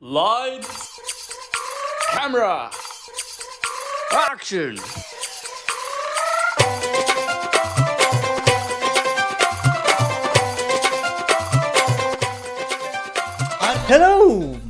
Lights, camera, action! Hello,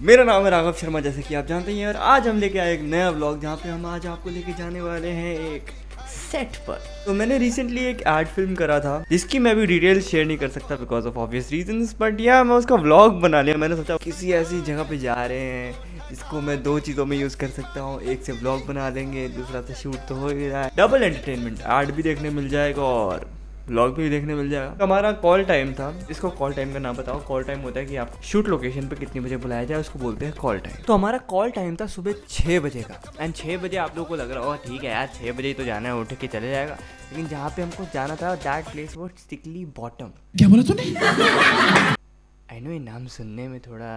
मेरा नाम है राघव शर्मा, जैसे कि आप जानते हैं। और आज हम लेके आए एक नया व्लॉग जहाँ पे हम आज आपको लेके जाने वाले हैं एक सेट पर। तो मैंने रिसेंटली एक एड फिल्म करा था जिसकी मैं भी डिटेल्स शेयर नहीं कर सकता because of obvious reasons, but या मैं उसका व्लॉग बना लिया। मैंने सोचा किसी ऐसी जगह पे जा रहे हैं जिसको मैं दो चीज़ों में यूज़ कर सकता हूँ, एक से व्लॉग बना लेंगे, दूसरा से शूट तो हो ही रहा है, डबल एंटरटेनमेंट, एड भी देखने मिल जाएगा और व्लॉग भी देखने मिल जाएगा। हमारा कॉल टाइम था, इसको कॉल टाइम का नाम बताओ। कॉल टाइम होता है कि आप शूट लोकेशन पे कितने बजे बुलाया जाए, उसको बोलते हैं कॉल टाइम। तो हमारा कॉल टाइम था सुबह 6 बजे का। एंड 6 बजे आप लोगों को लग रहा होगा ठीक है यार 6 बजे ही तो जाना है, उठ के चले जाएगा। लेकिन जहाँ पे हमको जाना था दैट प्लेस वो स्टिकली बॉटम। क्या बोला तूने? आई नो ये नाम सुनने में थोड़ा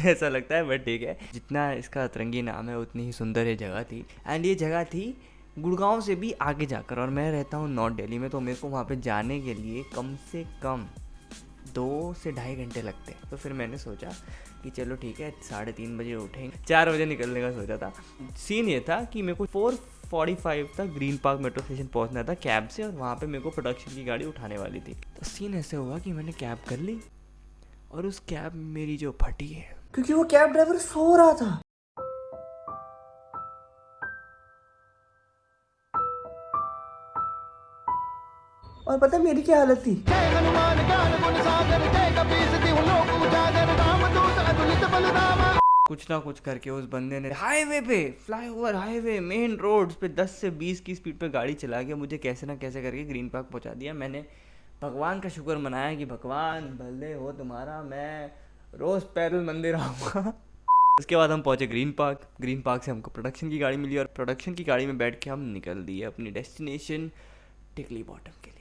ऐसा लगता है, बट ठीक है, जितना इसका अतरंगी नाम है उतनी ही सुंदर ये जगह थी। एंड ये जगह थी गुड़गांव से भी आगे जाकर, और मैं रहता हूँ नॉर्थ दिल्ली में, तो मेरे को वहाँ पे जाने के लिए कम से कम 2 से ढाई घंटे लगते हैं। तो फिर मैंने सोचा कि चलो ठीक है 3:30 बजे उठेंगे, 4 बजे निकलने का सोचा था। सीन ये था कि मेरे को 4:45 तक ग्रीन पार्क मेट्रो स्टेशन पहुँचना था कैब से, और वहाँ पर मेरे को प्रोडक्शन की गाड़ी उठाने वाली थी। तो सीन ऐसे हुआ कि मैंने कैब कर ली और उस कैब मेरी जो फटी है क्योंकि वो कैब ड्राइवर सो रहा था। और पता है मेरी क्या हालत थी? कुछ ना कुछ करके उस बंदे ने हाईवे पे, फ्लाईओवर हाईवे, मेन रोड्स पे 10 से 20 की स्पीड पे गाड़ी चला के मुझे कैसे ना कैसे करके ग्रीन पार्क पहुंचा दिया। मैंने भगवान का शुक्र मनाया कि भगवान भले हो तुम्हारा, मैं रोज पैदल मंदिर आऊँगा। उसके बाद हम पहुंचे ग्रीन पार्क। ग्रीन पार्क से हमको प्रोडक्शन की गाड़ी मिली और प्रोडक्शन की गाड़ी में बैठ के हम निकल दिए अपनी डेस्टिनेशन टिकली बॉटम के लिए।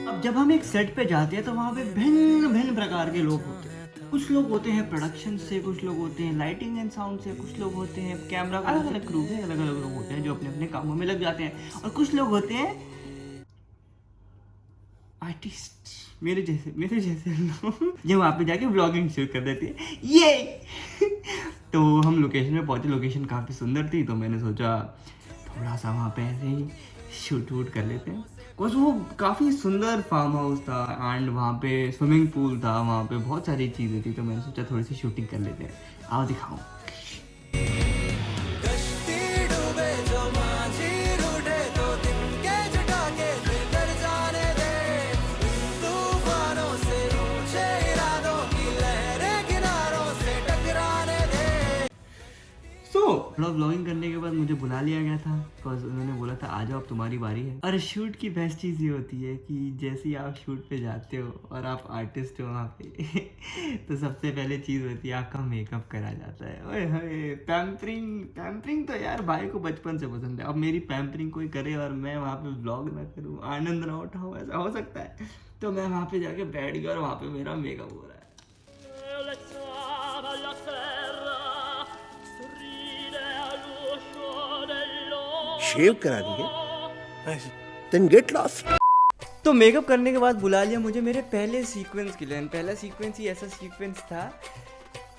अब जब हम एक सेट पे जाते हैं तो वहाँ पे भिन्न भिन्न प्रकार के लोग होते हैं। कुछ लोग होते हैं प्रोडक्शन से, कुछ लोग होते हैं लाइटिंग एंड साउंड से, कुछ लोग होते हैं कैमरा, अलग अलग क्रू है, अलग अलग लोग होते हैं जो अपने अपने कामों में लग जाते हैं। और कुछ लोग होते हैं आर्टिस्ट, मेरे जैसे लोग जो वहाँ पे जाके व्लॉगिंग शुरू कर देते हैं। ये तो हम लोकेशन में पहुँचे। लोकेशन काफ़ी सुंदर थी, तो मैंने सोचा थोड़ा सा वहाँ पे ऐसे ही शूट वूट कर लेते हैं। बिकॉज वो काफ़ी सुंदर फार्म हाउस था एंड वहाँ पे स्विमिंग पूल था, वहाँ पे बहुत सारी चीज़ें थी, तो मैंने सोचा थोड़ी सी शूटिंग कर लेते हैं। आओ दिखाऊं। थोड़ा व्लॉगिंग करने के बाद मुझे बुला लिया गया था बिकॉज उन्होंने बोला था आ जाओ अब तुम्हारी बारी है। और शूट की बेस्ट चीज़ ये होती है कि जैसे ही आप शूट पे जाते हो और आप आर्टिस्ट हो वहाँ पे तो सबसे पहले चीज़ होती है आपका मेकअप करा जाता है। ओए होए, पैम्परिंग तो यार भाई को बचपन से पसंद है। अब मेरी पैम्परिंग कोई करे और मैं वहाँ पे व्लॉग ना करूँ, आनंद ना उठाऊँ, ऐसा हो सकता है? तो मैं वहाँ पे जाके बैठ गया और वहाँ पे मेरा मेकअप हो रहा है। शेव करा दिए, then get lost। तो मेकअप करने के बाद बुला लिया मुझे मेरे पहले सीक्वेंस के लिए। पहला सीक्वेंस ही ऐसा सीक्वेंस था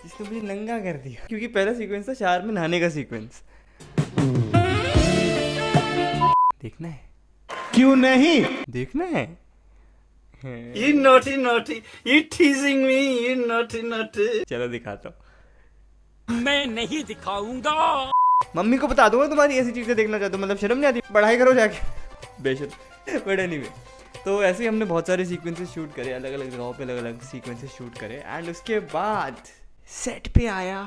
जिसने मुझे नंगा कर दिया, क्योंकि पहला सीक्वेंस था शावर में नहाने का सीक्वेंस। देखना है? क्यों नहीं? देखना है? You naughty, you teasing me, you naughty। चलो दिखाता हूँ। मैं नहीं दिखाऊंगा। मम्मी को बता दूंगा तुम्हारी ऐसी चीजें देखना चाहते हो, मतलब शर्म नहीं आती? पढ़ाई करो जाके बेशक। बट एनीवे, तो ऐसे ही हमने बहुत सारे सीक्वेंसेस शूट करे, अलग अलग जगहों पे अलग अलग सीक्वेंसेस शूट करे। एंड उसके बाद सेट पे आया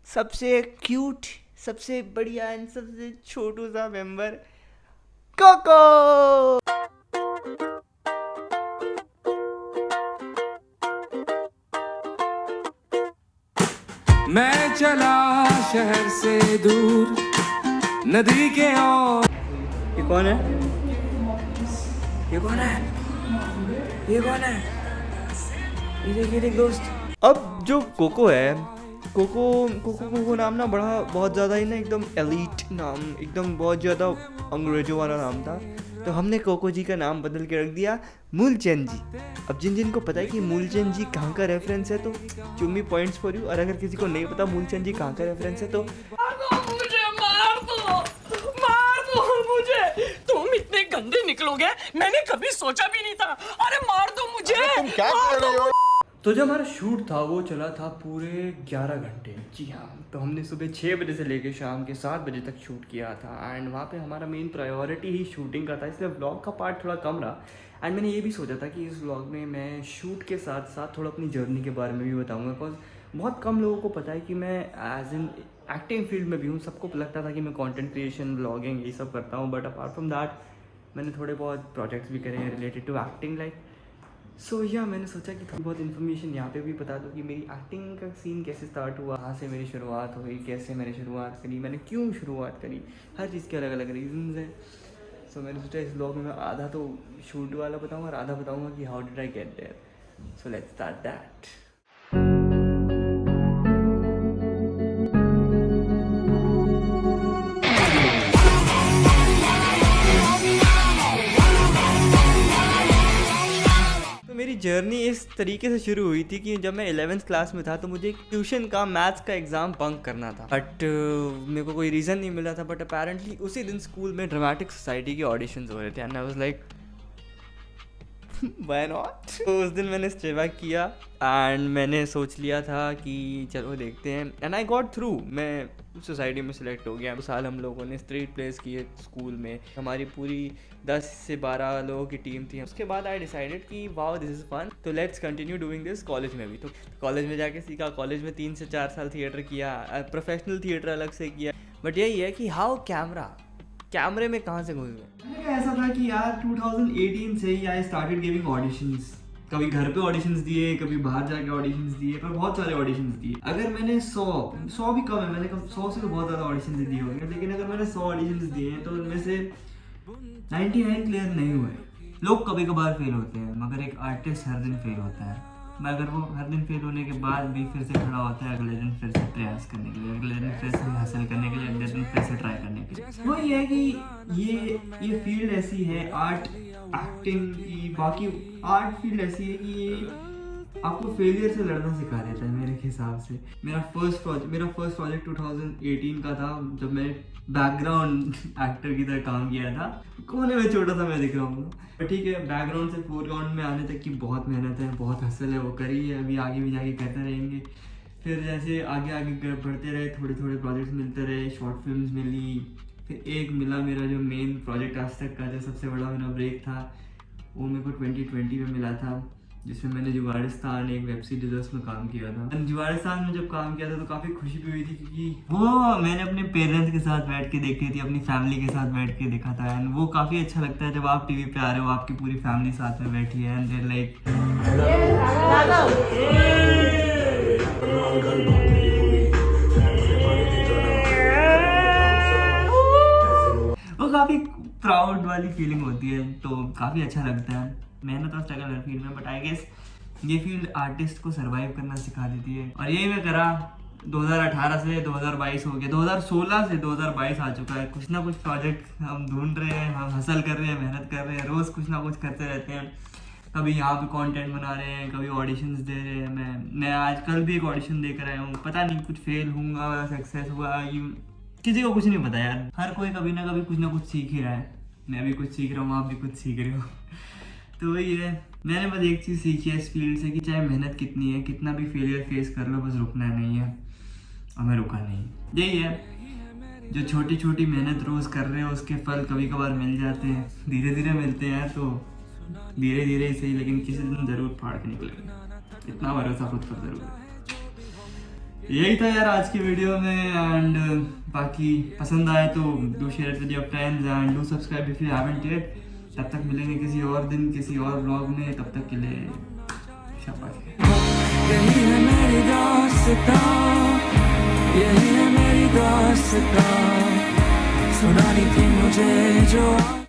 सबसे क्यूट, सबसे बढ़िया एंड सबसे छोटू सा मेंबर, कोको। मैं चला शहर से दूर नदी के ओर। ये कौन है? ये कौन है? ये कौन है? ये देख दोस्त। अब जो कोको है कोको नाम ना बड़ा बहुत ज़्यादा ही ना एकदम एलीट नाम, एकदम बहुत ज़्यादा अंग्रेजों वाला नाम था। तो हमने कोको जी का नाम बदल के रख दिया मूलचंद जी। अब जिन को पता है कि मूलचंद जी कहाँ का रेफरेंस है तो चुम्मी पॉइंट्स फॉर यू, और अगर किसी को नहीं पता मूलचंद जी कहाँ का रेफरेंस है तो मार दो मुझे, तुम इतने गंदे निकलोगे मैंने कभी सोचा भी नहीं था। अरे मार दो मुझे। तुम क्या कर रहे हो? तो जो हमारा शूट था वो चला था पूरे 11 घंटे। जी हाँ, तो हमने सुबह 6 बजे से लेकर शाम के 7 बजे तक शूट किया था। एंड वहाँ पे हमारा मेन प्रायोरिटी ही शूटिंग का था, इसलिए व्लॉग का पार्ट थोड़ा कम रहा। एंड मैंने ये भी सोचा था कि इस व्लॉग में मैं शूट के साथ साथ थोड़ा अपनी जर्नी के बारे में भी बताऊँगा, बिकॉज बहुत कम लोगों को पता है कि मैं एज इन एक्टिंग फील्ड में भी हूँ। सबको लगता था कि मैं कंटेंट क्रिएशन, व्लॉगिंग ये सब करता हूँ, बट अपार्ट फ्रॉम दैट मैंने थोड़े बहुत प्रोजेक्ट्स भी करे हैं रिलेटेड टू एक्टिंग लाइक। सो या मैंने सोचा कि थोड़ी बहुत इन्फॉर्मेशन यहाँ पे भी बता दूँ कि मेरी एक्टिंग का सीन कैसे स्टार्ट हुआ, कहाँ से मेरी शुरुआत हुई, कैसे मैंने शुरुआत करी, मैंने क्यों शुरुआत करी, हर चीज़ के अलग अलग रीजंस हैं। सो मैंने सोचा इस ब्लॉग में आधा तो शूट वाला बताऊँगा और आधा बताऊँगा कि how did I get there. So let's start that. मेरी जर्नी इस तरीके से शुरू हुई थी कि जब मैं 11th क्लास में था तो मुझे एक ट्यूशन का मैथ्स का एग्ज़ाम बंक करना था, बट मेरे को कोई रीज़न नहीं मिला था। बट अपेरेंटली उसी दिन स्कूल में ड्रामेटिक सोसाइटी के ऑडिशंस हो रहे थे and I was like why not. तो उस दिन मैंने स्टेवा किया एंड मैंने सोच लिया था कि चलो देखते हैं, एंड आई गॉट थ्रू। मैं सोसाइटी में सिलेक्ट हो गया। उस साल हम लोगों ने स्ट्रीट प्लेस किए स्कूल में, हमारी पूरी 10 से 12 लोगों की टीम थी। उसके बाद आई डिसाइडेड कि वाओ दिस इज़ फन, तो let's continue doing this college में भी। तो कॉलेज में जाके सीखा, कॉलेज में 3 से 4 साल थिएटर किया, प्रोफेशनल थिएटर अलग से किया। बट यही है कि हाउ कैमरे में कहाँ से घुस गए। ऐसा था कि यार 2018 से ही आई स्टार्टेड गिविंग ऑडिशंस। कभी घर पे ऑडिशंस दिए, कभी बाहर जाके ऑडिशंस दिए, पर बहुत सारे ऑडिशंस दिए। अगर मैंने 100 भी कम है, मैंने 100 से तो बहुत ज़्यादा ऑडिशंस दिए होंगे, लेकिन अगर मैंने 100 ऑडिशंस दिए हैं तो उनमें से 99 क्लियर नहीं हुए। लोग कभी कभार फेल होते हैं, मगर एक आर्टिस्ट हर दिन फेल होता है। मगर वो हर दिन फेल होने के बाद भी फिर से खड़ा होता है अगले दिन फिर से प्रयास करने के लिए, अगले दिन फिर से हासिल करने के लिए, अगले दिन फिर से ट्राई करने के लिए। वो ये है कि ये फील्ड ऐसी है आर्ट एक्टिंग की, बाकी आर्ट फील्ड ऐसी है कि ये आपको फेलियर से लड़ना सिखा देता है मेरे हिसाब से। मेरा फर्स्ट प्रोजेक्ट 2018 का था, जब मैं बैकग्राउंड एक्टर की तरह काम किया था। कोने में छोटा सा मैं दिख रहा हूँ, पर ठीक है, बैकग्राउंड से फोरग्राउंड में आने तक की बहुत मेहनत है, बहुत हसल है, वो करी है, अभी आगे भी जाके करते रहेंगे। फिर जैसे आगे बढ़ते रहे, थोड़े प्रोजेक्ट्स मिलते रहे, शॉर्ट फिल्म्स मिली, फिर एक मिला मेरा जो मेन प्रोजेक्ट आज तक का जो सबसे बड़ा मेरा ब्रेक था, वो मेरे को 2020 में मिला था, जिसमें मैंने जुगाड़िस्तान एक वेब सीरीज में काम किया था। जुगाड़िस्तान में जब काम किया था तो काफ़ी खुशी भी हुई थी, क्योंकि वो मैंने अपने पेरेंट्स के साथ बैठ के देखी थी, अपनी फैमिली के साथ बैठ के देखा था। एंड वो काफ़ी अच्छा लगता है जब आप टीवी पे आ रहे हो, आपकी पूरी फैमिली साथ में बैठी है एंड देयर लाइक वो काफ़ी प्राउड वाली फीलिंग होती है, तो काफ़ी अच्छा लगता है। मेहनत और स्ट्रगल हर फील्ड में, बट आई गेस ये फील्ड आर्टिस्ट को सरवाइव करना सिखा देती है। और यही मैं करा 2018 से 2022 हो गया, 2016 से 2022 आ चुका है। कुछ ना कुछ प्रोजेक्ट हम ढूंढ रहे हैं, हम हसल कर रहे हैं, मेहनत कर रहे हैं, रोज़ कुछ ना कुछ करते रहते हैं। कभी यहाँ पे कंटेंट बना रहे हैं, कभी ऑडिशंस दे रहे हैं। मैं आज कल भी एक ऑडिशन दे कर आया हूँ, पता नहीं कुछ फेल होगा, सक्सेस हुआ, किसी को कुछ नहीं पता यार। हर कोई कभी ना कभी कुछ ना कुछ सीख ही रहा है। मैं भी कुछ सीख रहा हूँ, आप भी कुछ सीख रहे हो। तो वही है, मैंने बस एक चीज़ सीखी है इस फील्ड से कि चाहे मेहनत कितनी है, कितना भी फेलियर फेस कर लो, बस रुकना नहीं है। और मैं रुका नहीं। यही है, जो छोटी छोटी मेहनत रोज़ कर रहे हो उसके फल कभी कभार मिल जाते हैं, धीरे धीरे मिलते हैं, तो धीरे धीरे ही सही, लेकिन किसी दिन ज़रूर फाड़ के निकलेगा, इतना भरोसा खुद पर ज़रूर है। यही था यार आज की वीडियो में, एंड बाकी पसंद आए तो do share with your friends and do subscribe if you haven't yet. तब तक मिलेंगे किसी और दिन किसी और व्लॉग में, तब तक के लिए शाबाश। यही है मेरी दास्तां, यही है मेरी दास्तां, सुनानी थी मुझे जो